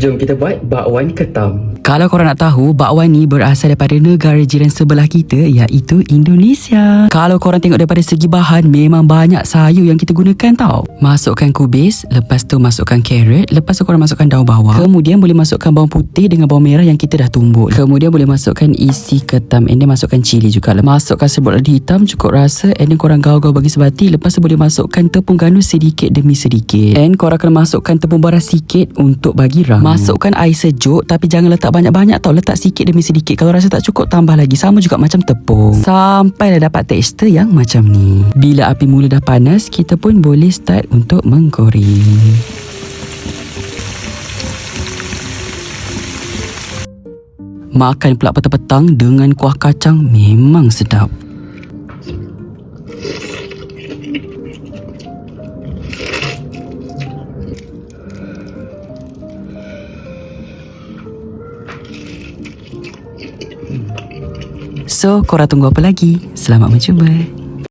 Jom kita buat bakwan ketam. Kalau korang nak tahu, bakwan ni berasal daripada negara jiran sebelah kita, iaitu Indonesia. Kalau korang tengok daripada segi bahan, memang banyak sayur yang kita gunakan tau. Masukkan kubis, lepas tu masukkan carrot, lepas tu korang masukkan daun bawang. Kemudian boleh masukkan bawang putih dengan bawang merah yang kita dah tumbuk. Kemudian boleh masukkan isi ketam, and then masukkan cili juga. Masukkan serbuk lada hitam cukup rasa, and then korang gaul-gaul bagi sebati. Lepas tu boleh masukkan tepung gandum sedikit demi sedikit. And korang kena masukkan tepung beras sikit untuk bagi rangu. Masukkan air sejuk, tapi jangan letak banyak-banyak tau. Letak sikit demi sedikit. Kalau rasa tak cukup, tambah lagi. Sama juga macam tepung, sampailah dapat tekstur yang macam ni. Bila api mula dah panas, kita pun boleh start untuk menggoreng. Makan pula petang-petang dengan kuah kacang memang sedap. So, korang tunggu apa lagi? Selamat mencuba.